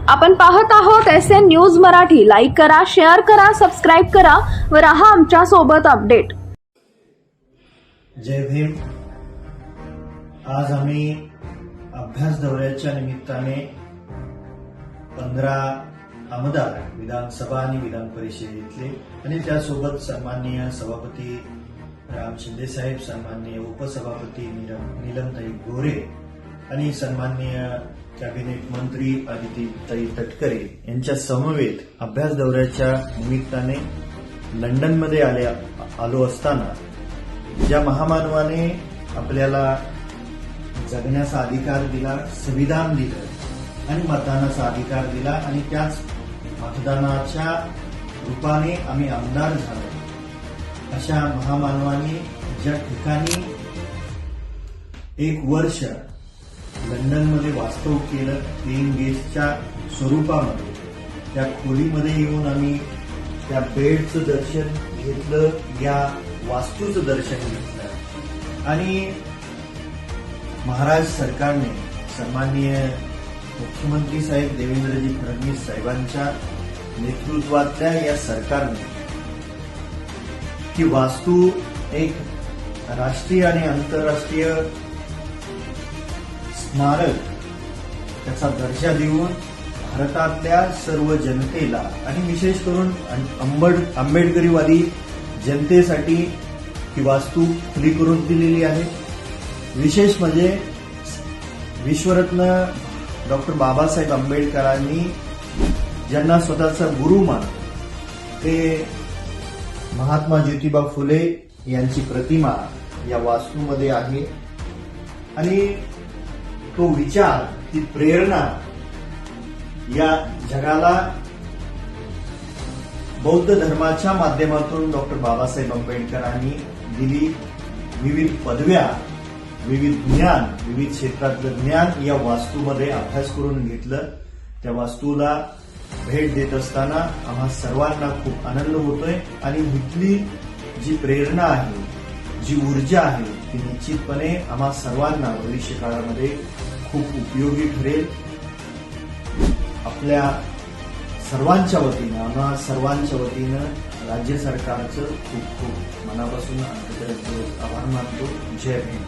आपण पाहत आहोत SN न्यूज मराठी। लाईक करा, शेअर करा, सबस्क्राइब करा व रहा आमच्या सोबत अपडेट। जय भीम। आज आम्ही अभ्यास दौऱ्याच्या निमित्ताने 15 आमदार विधानसभा आणि विधान परिषदेतले आणि त्यासोबत सन्माननीय सभापती राम शिंदे साहेब, सन्माननीय उपसभापती नीलमताई गोरे आणि सन्माननीय कॅबिनेट मंत्री आदितीताई तटकरे यांच्या समवेत अभ्यास दौऱ्याच्या निमित्ताने लंडनमध्ये आलो असताना ज्या महामानवाने आपल्याला जगण्याचा अधिकार दिला, संविधान दिलं आणि मतदानाचा अधिकार दिला आणि त्याच मतदानाच्या रूपाने आम्ही आमदार झालो, अशा महामानवाने ज्या ठिकाणी 1 वर्ष लंडनमध्ये वास्तव केलं, पेइंग गेस्टच्या स्वरूपामध्ये त्या खोलीमध्ये येऊन आम्ही त्या बेडचं दर्शन घेतलं, या वास्तूचं दर्शन घेतलं आणि महाराष्ट्र सरकारने, सन्माननीय मुख्यमंत्री साहेब देवेंद्रजी फडणवीस साहेबांच्या नेतृत्वातल्या या सरकारने ही वास्तू एक राष्ट्रीय आणि आंतरराष्ट्रीय स्मारक त्याचा दर्जा देऊन भारतातल्या सर्व जनतेला आणि विशेष करून आंबेडकरीवादी जनतेसाठी ही वास्तू खुली करून दिलेली आहे। विशेष म्हणजे विश्वरत्न डॉक्टर बाबासाहेब आंबेडकरांनी ज्यांना स्वतःचा गुरु मान ते महात्मा ज्योतिबा फुले यांची प्रतिमा या वास्तूमध्ये आहे आणि तो विचार, ती प्रेरणा या जगाला बौद्ध धर्माच्या माध्यमातून डॉक्टर बाबासाहेब आंबेडकरांनी दिली। विविध पदव्या, विविध ज्ञान, विविध क्षेत्रातलं ज्ञान या वास्तूमध्ये अभ्यास करून घेतलं। त्या वास्तूला भेट देत असताना आम्हा सर्वांना खूप आनंद होतोय आणि इथली जी प्रेरणा आहे, जी ऊर्जा आहे, ती निश्चितपणे आम्हा सर्वांना भविष्य काळामध्ये खूप उपयोगी ठरेल। आपल्या सर्वांच्या वतीनं, आम्हा सर्वांच्या वतीनं राज्य सरकारचं खूप खूप मनापासून आभार मानतो। जय भीम।